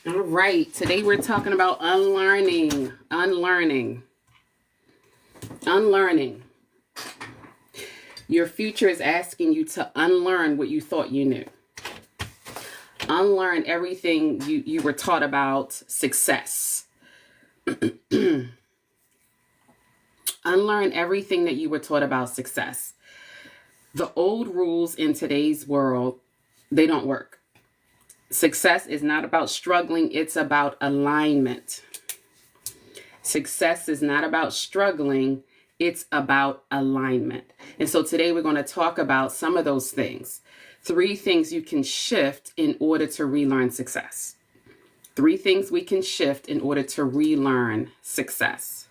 All right, today we're talking about unlearning. Unlearning. Your future is asking you to unlearn what you thought you knew. Unlearn everything you were taught about success. Unlearn everything that you were taught about success. The old rules in today's world, they don't work. Success is not about struggling, it's about alignment. Success is not about struggling, it's about alignment. And so today we're going to talk about some of those things. 3 things you can shift in order to relearn success. 3 things we can shift in order to relearn success.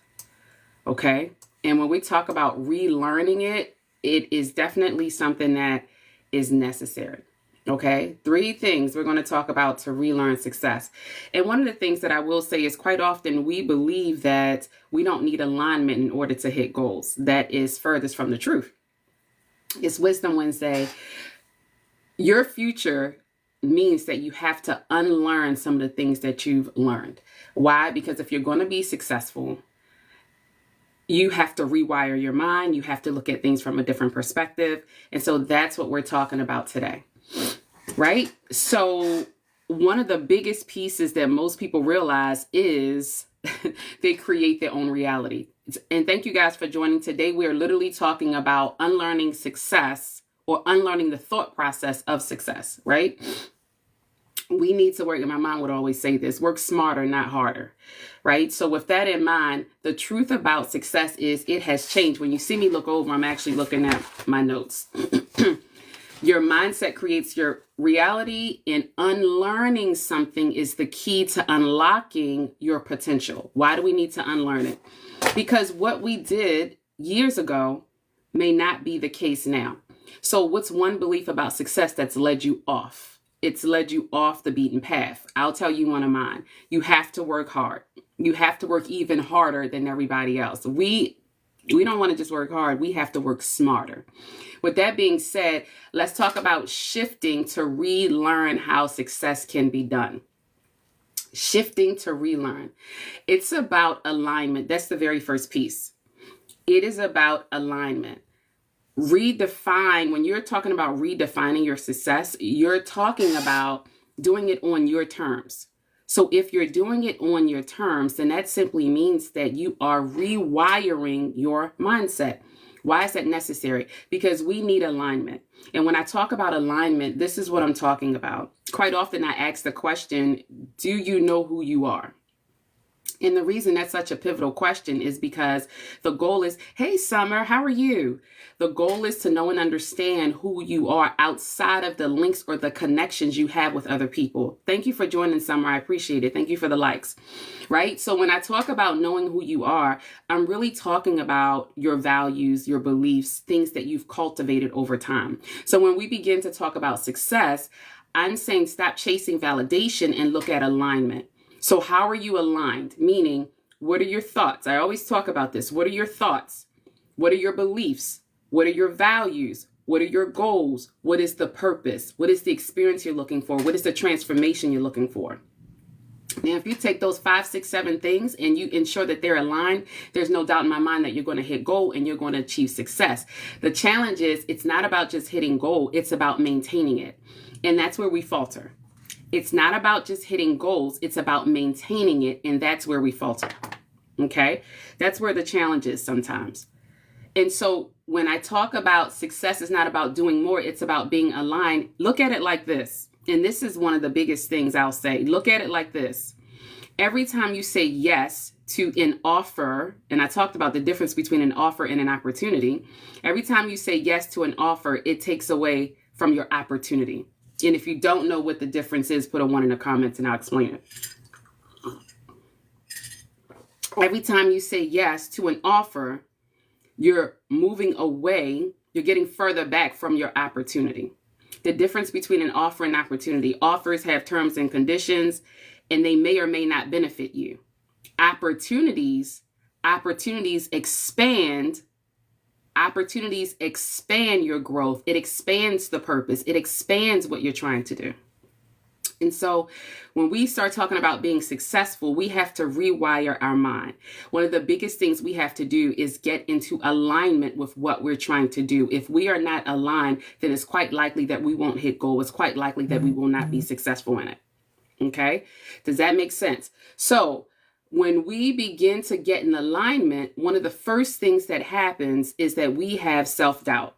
Okay? And when we talk about relearning it, it is definitely something that is necessary. Okay, 3 things we're going to talk about to relearn success. And one of the things that I will say is quite often we believe that we don't need alignment in order to hit goals. That is furthest from the truth. It's Wisdom Wednesday. Your future means that you have to unlearn some of the things that you've learned. Why? Because if you're going to be successful, you have to rewire your mind. You have to look at things from a different perspective. And so that's what we're talking about today. Right? So one of the biggest pieces that most people realize is they create their own reality. And thank you guys for joining today. We are literally talking about unlearning success or unlearning the thought process of success, right? We need to work, and my mom would always say this, work smarter, not harder, right? So with that in mind, the truth about success is it has changed. When you see me look over, I'm actually looking at my notes. Your mindset creates your reality, and unlearning something is the key to unlocking your potential. Why do we need to unlearn it? Because what we did years ago may not be the case now. So what's one belief about success that's led you off? It's led you off the beaten path. I'll tell you one of mine. You have to work hard. You have to work even harder than everybody else. We don't want to just work hard. We have to work smarter. With that being said, let's talk about shifting to relearn how success can be done. Shifting to relearn. It's about alignment. That's the very first piece. It is about alignment. Redefine, when you're talking about redefining your success, you're talking about doing it on your terms. So if you're doing it on your terms, then that simply means that you are rewiring your mindset. Why is that necessary? Because we need alignment. And when I talk about alignment, this is what I'm talking about. Quite often I ask the question, do you know who you are? And the reason that's such a pivotal question is because the goal is, hey, Summer, how are you? The goal is to know and understand who you are outside of the links or the connections you have with other people. Thank you for joining, Summer. I appreciate it. Thank you for the likes, right? So when I talk about knowing who you are, I'm really talking about your values, your beliefs, things that you've cultivated over time. So when we begin to talk about success, I'm saying stop chasing validation and look at alignment. So how are you aligned? Meaning, what are your thoughts? I always talk about this. What are your thoughts? What are your beliefs? What are your values? What are your goals? What is the purpose? What is the experience you're looking for? What is the transformation you're looking for? Now, if you take those 5, 6, 7 things and you ensure that they're aligned, there's no doubt in my mind that you're going to hit goal and you're going to achieve success. The challenge is it's not about just hitting goal. It's about maintaining it. And that's where we falter. It's not about just hitting goals. It's about maintaining it. And that's where we falter. Okay? That's where the challenge is sometimes. And so when I talk about success, is not about doing more. It's about being aligned. Look at it like this. And this is one of the biggest things I'll say. Look at it like this. Every time you say yes to an offer, and I talked about the difference between an offer and an opportunity. Every time you say yes to an offer, it takes away from your opportunity. And if you don't know what the difference is, put a 1 in the comments and I'll explain it. Every time you say yes to an offer, you're moving away, you're getting further back from your opportunity. The difference between an offer and opportunity, offers have terms and conditions, and they may or may not benefit you. Opportunities expand. Opportunities expand your growth. It expands the purpose. It expands what you're trying to do. And so when we start talking about being successful, we have to rewire our mind. One of the biggest things we have to do is get into alignment with what we're trying to do. If we are not aligned, then it's quite likely that we won't hit goal. It's quite likely that we will not be successful in it. Okay? Does that make sense? So when we begin to get in alignment, one of the first things that happens is that we have self-doubt.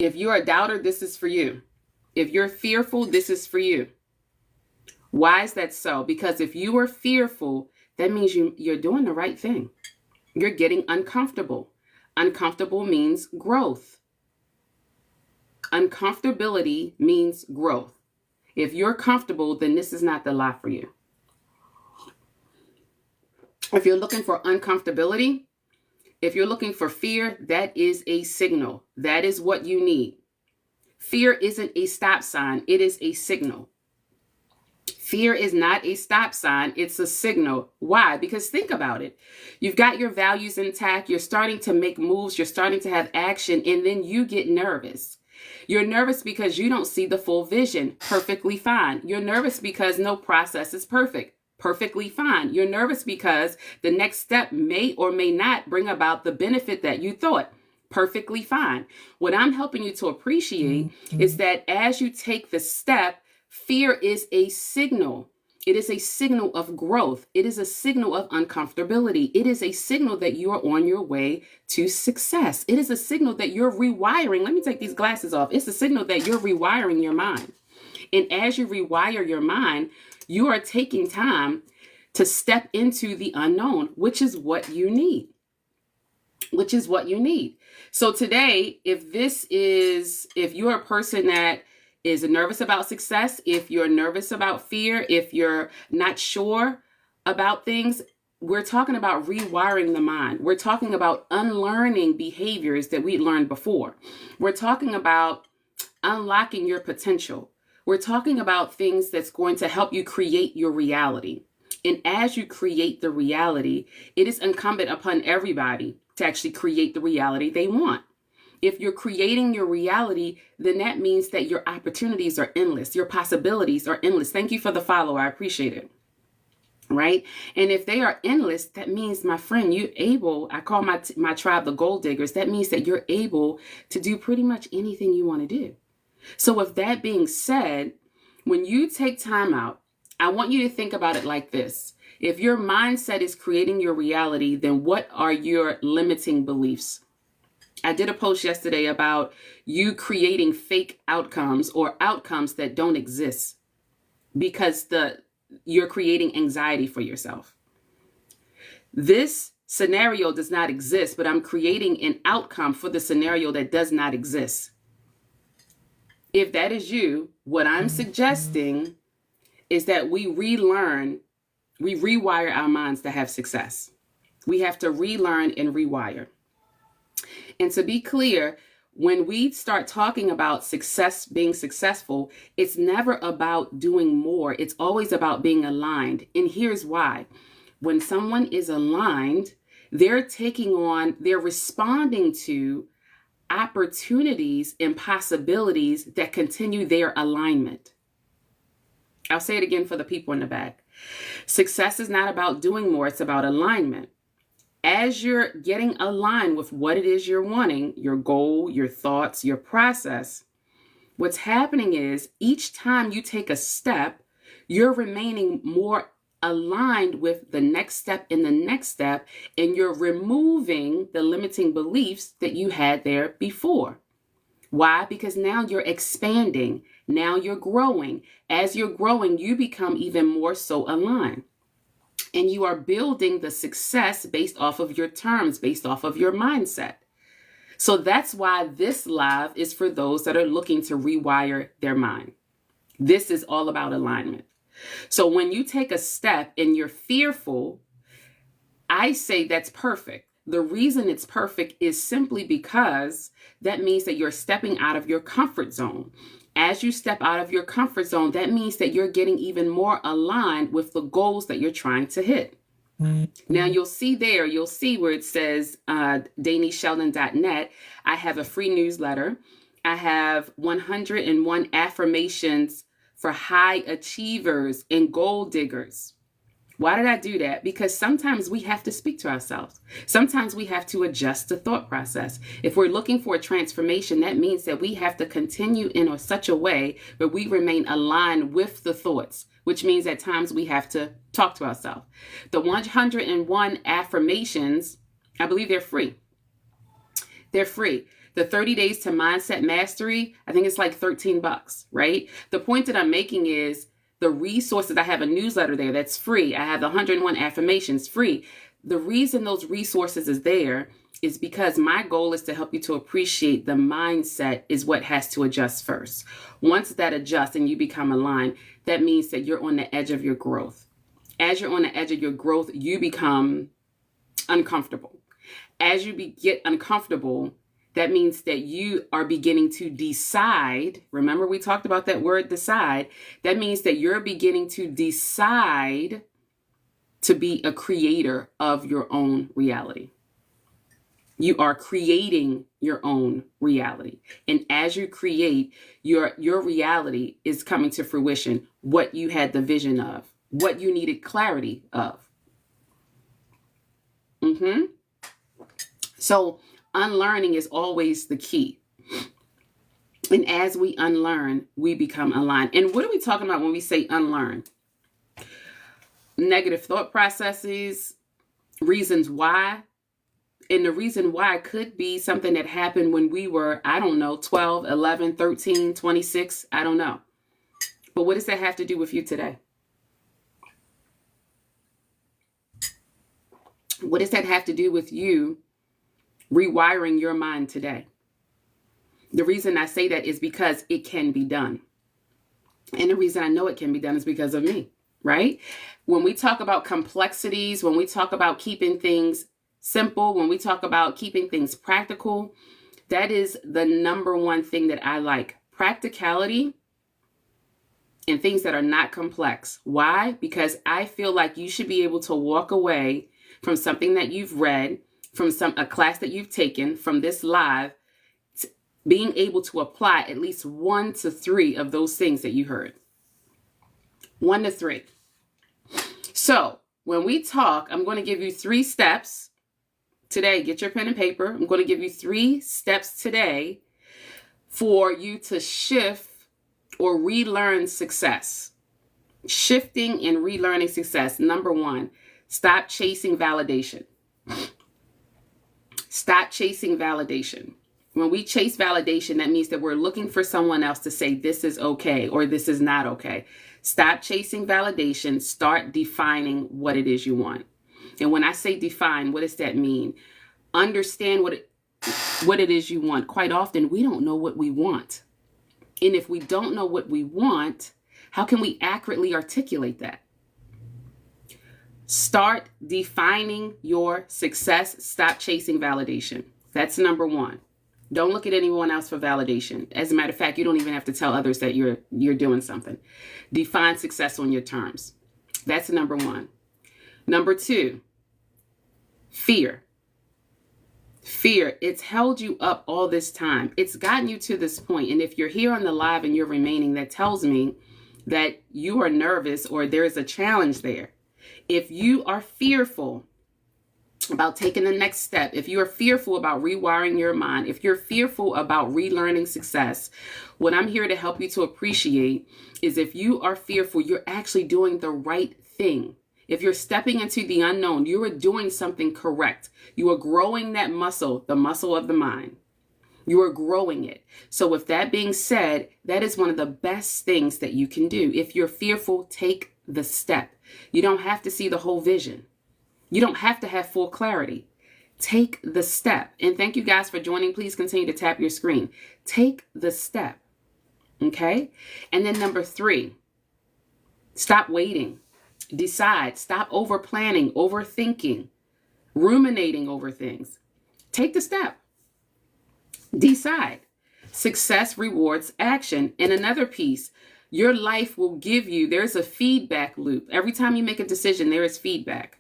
If you're a doubter, this is for you. If you're fearful, this is for you. Why is that so? Because if you are fearful, that means you're doing the right thing. You're getting uncomfortable. Uncomfortable means growth. Uncomfortability means growth. If you're comfortable, then this is not the lot for you. If you're looking for uncomfortability, if you're looking for fear, that is a signal. That is what you need. Fear isn't a stop sign. It is a signal. Fear is not a stop sign. It's a signal. Why? Because think about it. You've got your values intact. You're starting to make moves. You're starting to have action. And then you get nervous. You're nervous because you don't see the full vision. Perfectly fine. You're nervous because no process is perfect. Perfectly fine. You're nervous because the next step may or may not bring about the benefit that you thought. Perfectly fine. What I'm helping you to appreciate is that as you take the step, fear is a signal. It is a signal of growth. It is a signal of uncomfortability. It is a signal that you are on your way to success. It is a signal that you're rewiring. Let me take these glasses off. It's a signal that you're rewiring your mind. And as you rewire your mind, you are taking time to step into the unknown, which is what you need. Which is what you need. So today, if you're a person that is nervous about success, if you're nervous about fear, if you're not sure about things, we're talking about rewiring the mind. We're talking about unlearning behaviors that we learned before. We're talking about unlocking your potential. We're talking about things that's going to help you create your reality. And as you create the reality, it is incumbent upon everybody to actually create the reality they want. If you're creating your reality, then that means that your opportunities are endless. Your possibilities are endless. Thank you for the follow. I appreciate it. Right? And if they are endless, that means, my friend, you're able, I call my tribe the gold diggers. That means that you're able to do pretty much anything you want to do. So with that being said, when you take time out, I want you to think about it like this. If your mindset is creating your reality, then what are your limiting beliefs? I did a post yesterday about you creating fake outcomes or outcomes that don't exist because you're creating anxiety for yourself. This scenario does not exist, but I'm creating an outcome for the scenario that does not exist. If that is you, what I'm suggesting is that we rewire our minds to have success. We have to relearn and rewire. And to be clear, when we start talking about success, being successful, it's never about doing more. It's always about being aligned. And here's why. When someone is aligned, they're responding to opportunities and possibilities that continue their alignment. I'll say it again for the people in the back. Success is not about doing more. It's about alignment. As you're getting aligned with what it is you're wanting, your goal, your thoughts, your process, what's happening is each time you take a step, you're remaining more aligned with the next step and the next step, and you're removing the limiting beliefs that you had there before. Why? Because now you're expanding. Now you're growing. As you're growing, you become even more so aligned. And you are building the success based off of your terms, based off of your mindset. So that's why this live is for those that are looking to rewire their mind. This is all about alignment. So when you take a step and you're fearful, I say that's perfect. The reason it's perfect is simply because that means that you're stepping out of your comfort zone. As you step out of your comfort zone, that means that you're getting even more aligned with the goals that you're trying to hit. Now, you'll see where it says DanieSheldon.net. I have a free newsletter. I have 101 affirmations for high achievers and goal diggers. Why did I do that? Because sometimes we have to speak to ourselves. Sometimes we have to adjust the thought process. If we're looking for a transformation, that means that we have to continue in such a way where we remain aligned with the thoughts, which means at times we have to talk to ourselves. The 101 affirmations, I believe they're free. They're free. The 30 days to mindset mastery, I think it's like $13, right? The point that I'm making is the resources. I have a newsletter there that's free. I have the 101 affirmations free. The reason those resources is there is because my goal is to help you to appreciate the mindset is what has to adjust first. Once that adjusts and you become aligned, that means that you're on the edge of your growth. As you're on the edge of your growth, you become uncomfortable. As you get uncomfortable, that means that you are beginning to decide. Remember, we talked about that word decide. That means that you're beginning to decide to be a creator of your own reality. You are creating your own reality. And as you create, your reality is coming to fruition, what you had the vision of, what you needed clarity of. So unlearning is always the key. And as we unlearn, we become aligned. And what are we talking about when we say unlearn? Negative thought processes, reasons why. And the reason why could be something that happened when we were, 12, 11, 13, 26. I don't know. But what does that have to do with you today? What does that have to do with you rewiring your mind today? The reason I say that is because it can be done. And the reason I know it can be done is because of me, right? When we talk about complexities, when we talk about keeping things simple, when we talk about keeping things practical, that is the number one thing that I like. Practicality and things that are not complex. Why? Because I feel like you should be able to walk away from something that you've read, from a class that you've taken, from this live, being able to apply at least 1 to 3 of those things that you heard. 1 to 3. So when we talk, I'm going to give you 3 steps today. Get your pen and paper. I'm going to give you 3 steps today for you to shift or relearn success. Shifting and relearning success. Number 1, stop chasing validation. Stop chasing validation. When we chase validation, that means that we're looking for someone else to say this is okay or this is not okay. Stop chasing validation. Start defining what it is you want. And when I say define, what does that mean? Understand what it is you want. Quite often, we don't know what we want. And if we don't know what we want, how can we accurately articulate that? Start defining your success. Stop chasing validation. That's number 1. Don't look at anyone else for validation. As a matter of fact, you don't even have to tell others that you're doing something. Define success on your terms. That's number 1. Number 2, fear. Fear, it's held you up all this time. It's gotten you to this point. And if you're here on the live and you're remaining, that tells me that you are nervous or there is a challenge there. If you are fearful about taking the next step, if you are fearful about rewiring your mind, if you're fearful about relearning success, what I'm here to help you to appreciate is if you are fearful, you're actually doing the right thing. If you're stepping into the unknown, you are doing something correct. You are growing that muscle, the muscle of the mind. You are growing it. So with that being said, that is one of the best things that you can do. If you're fearful, take the step. You don't have to see the whole vision. You don't have to have full clarity. Take the step. And thank you guys for joining. Please continue to tap your screen. Take the step. Okay? And then number 3, stop waiting. Decide. Stop over planning, overthinking, ruminating over things. Take the step. Decide. Success rewards action. And another piece, your life will give you, there's a feedback loop. Every time you make a decision, there is feedback.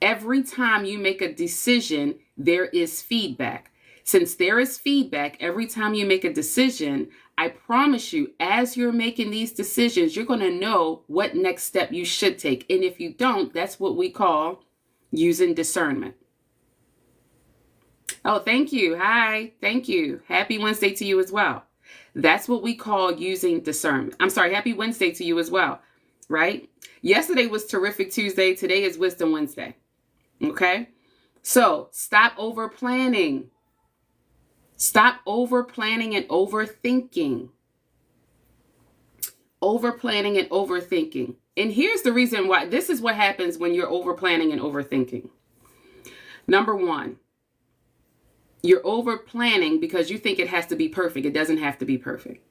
Every time you make a decision, there is feedback. Since there is feedback every time you make a decision, I promise you, as you're making these decisions, you're going to know what next step you should take. And if you don't, that's what we call using discernment. Oh, thank you. Hi. Thank you. Happy Wednesday to you as well. That's what we call using discernment. I'm sorry. Happy Wednesday to you as well. Right? Yesterday was Terrific Tuesday. Today is Wisdom Wednesday. Okay? So stop over planning. Stop over planning and overthinking. Over planning and overthinking. And here's the reason why. This is what happens when you're over planning and overthinking. Number one, you're over planning because you think it has to be perfect. It doesn't have to be perfect.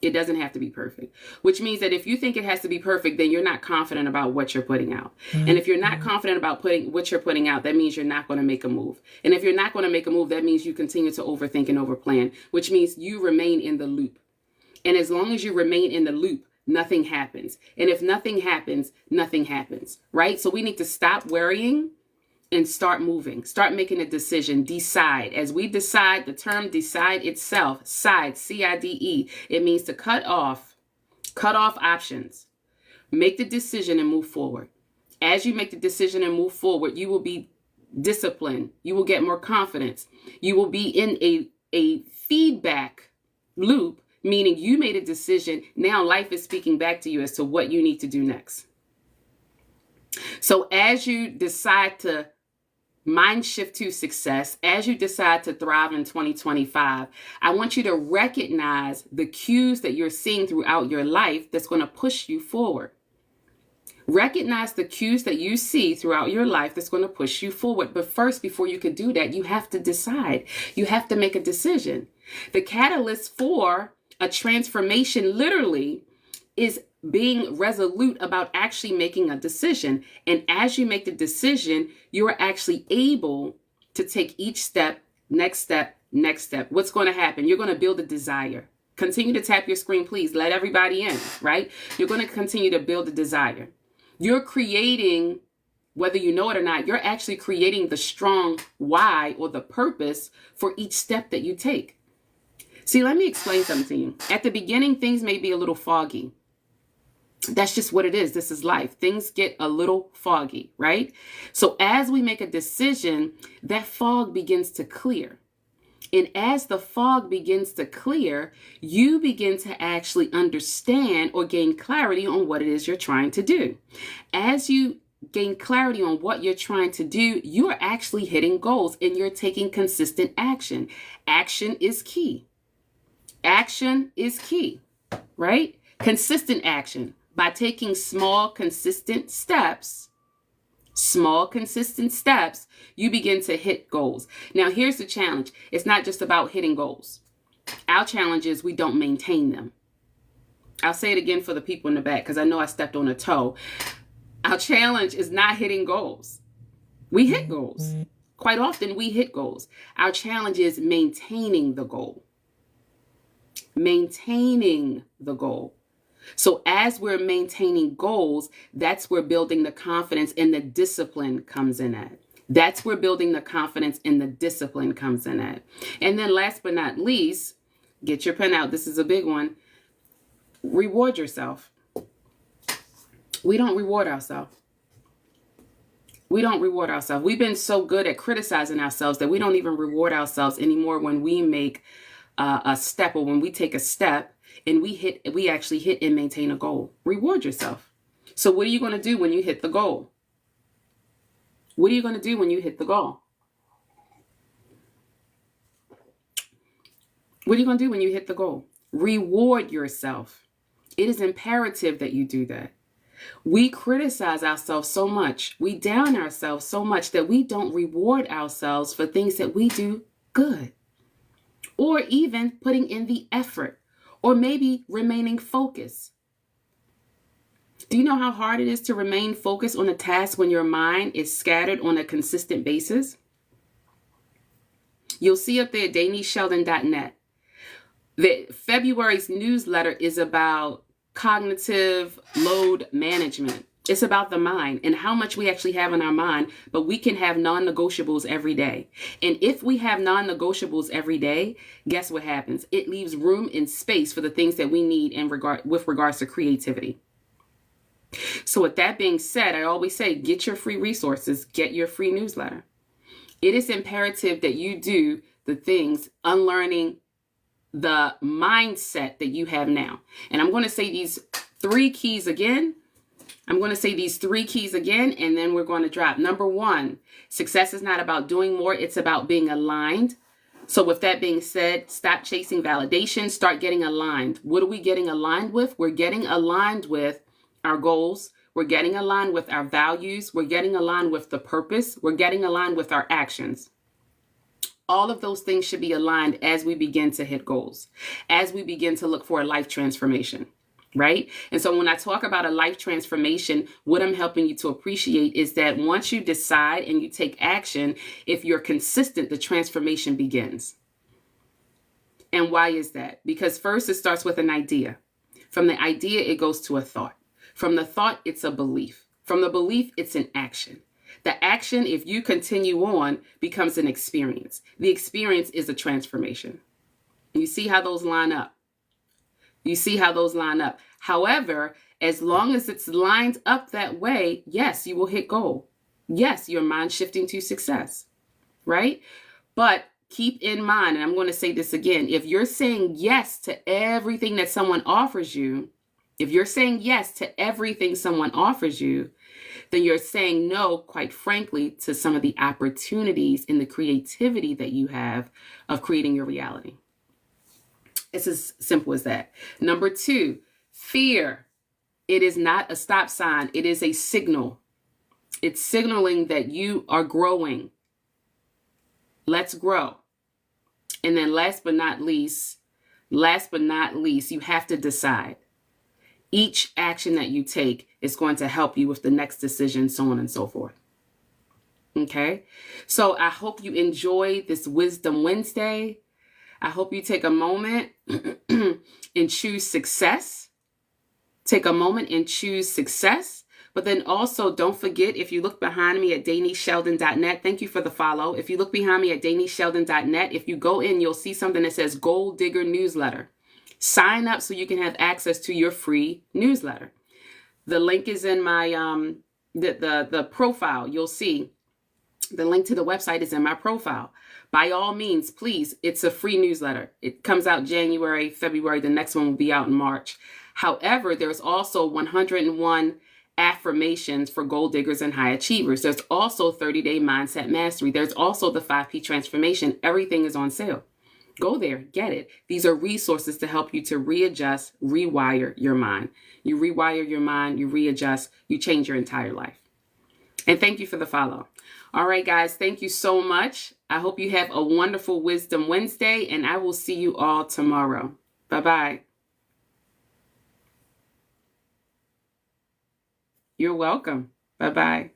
It doesn't have to be perfect, which means that if you think it has to be perfect, then you're not confident about what you're putting out. Mm-hmm. And if you're not confident about what you're putting out, that means you're not going to make a move. And if you're not going to make a move, that means you continue to overthink and overplan, which means you remain in the loop. And as long as you remain in the loop, nothing happens. And if nothing happens, nothing happens, right? So we need to stop worrying and start moving. Start making a decision. Decide. As we decide, the term decide itself, side, C-I-D-E, it means to cut off options. Make the decision and move forward. As you make the decision and move forward, you will be disciplined. You will get more confidence. You will be in a feedback loop, meaning you made a decision. Now life is speaking back to you as to what you need to do next. So as you decide to mind shift to success, as you decide to thrive in 2025, I want you to recognize the cues that you're seeing throughout your life that's going to push you forward. Recognize the cues that you see throughout your life that's going to push you forward. But first, before you could do that, you have to decide. You have to make a decision. The catalyst for a transformation literally is being resolute about actually making a decision. And as you make the decision, you are actually able to take each step, next step, next step. What's going to happen? You're going to build a desire. Continue to tap your screen, please. Let everybody in, right? You're going to continue to build a desire. You're creating, whether you know it or not, you're actually creating the strong why or the purpose for each step that you take. See, let me explain something to you. At the beginning, things may be a little foggy. That's just what it is. This is life. Things get a little foggy, right? So as we make a decision, that fog begins to clear. And as the fog begins to clear, you begin to actually understand or gain clarity on what it is you're trying to do. As you gain clarity on what you're trying to do, you are actually hitting goals and you're taking consistent action. Action is key. Action is key, right? Consistent action. By taking small, consistent steps, you begin to hit goals. Now, here's the challenge. It's not just about hitting goals. Our challenge is we don't maintain them. I'll say it again for the people in the back because I know I stepped on a toe. Our challenge is not hitting goals. We hit goals. Quite often we hit goals. Our challenge is maintaining the goal. Maintaining the goal. So as we're maintaining goals, that's where building the confidence and the discipline comes in at. That's where building the confidence and the discipline comes in at. And then last but not least, get your pen out. This is a big one. Reward yourself. We don't reward ourselves. We don't reward ourselves. We've been so good at criticizing ourselves that we don't even reward ourselves anymore when we make a step or when we take a step. And we actually hit and maintain a goal. Reward yourself. So what are you going to do when you hit the goal? What are you going to do when you hit the goal? What are you going to do when you hit the goal? Reward yourself. It is imperative that you do that. We criticize ourselves so much. We down ourselves so much that we don't reward ourselves for things that we do good. Or even putting in the effort. Or maybe remaining focused. Do you know how hard it is to remain focused on a task when your mind is scattered on a consistent basis? You'll see up there, DanisSheldon.net. February's newsletter is about cognitive load management. It's about the mind and how much we actually have in our mind, but we can have non-negotiables every day. And if we have non-negotiables every day, guess what happens? It leaves room and space for the things that we need with regards to creativity. So with that being said, I always say, get your free resources, get your free newsletter. It is imperative that you do the things, unlearning the mindset that you have now. And I'm going to say these three keys again. And then we're going to drop. Number one, success is not about doing more. It's about being aligned. So with that being said, stop chasing validation. Start getting aligned. What are we getting aligned with? We're getting aligned with our goals. We're getting aligned with our values. We're getting aligned with the purpose. We're getting aligned with our actions. All of those things should be aligned as we begin to hit goals, as we begin to look for a life transformation. Right? And so when I talk about a life transformation, what I'm helping you to appreciate is that once you decide and you take action, if you're consistent, the transformation begins. And why is that? Because first it starts with an idea. From the idea, it goes to a thought. From the thought, it's a belief. From the belief, it's an action. The action, if you continue on, becomes an experience. The experience is a transformation. You see how those line up? However, as long as it's lined up that way, yes, you will hit goal. Yes, your mind shifting to success, right? But keep in mind, and I'm going to say this again, if you're saying yes to everything that someone offers you, then you're saying no, quite frankly, to some of the opportunities and the creativity that you have of creating your reality. It's as simple as that. Number two, fear. It is not a stop sign. It is a signal. It's signaling that you are growing. Let's grow. And then last but not least, you have to decide. Each action that you take is going to help you with the next decision, so on and so forth. Okay? So I hope you enjoy this Wisdom Wednesday. I hope you take a moment and choose success. But then also don't forget, if you look behind me at DanisSheldon.net, thank you for the follow. If you look behind me at DanisSheldon.net, if you go in, you'll see something that says Gold Digger Newsletter. Sign up so you can have access to your free newsletter. The link is in my the profile. You'll see the link to the website is in my profile. By all means, please, it's a free newsletter. It comes out January, February. The next one will be out in March. However, there's also 101 affirmations for goal diggers and high achievers. There's also 30-day mindset mastery. There's also the 5P transformation. Everything is on sale. Go there, get it. These are resources to help you to readjust, rewire your mind. You rewire your mind, you readjust, you change your entire life. And thank you for the follow. All right, guys, thank you so much. I hope you have a wonderful Wisdom Wednesday, and I will see you all tomorrow. Bye-bye. You're welcome. Bye-bye.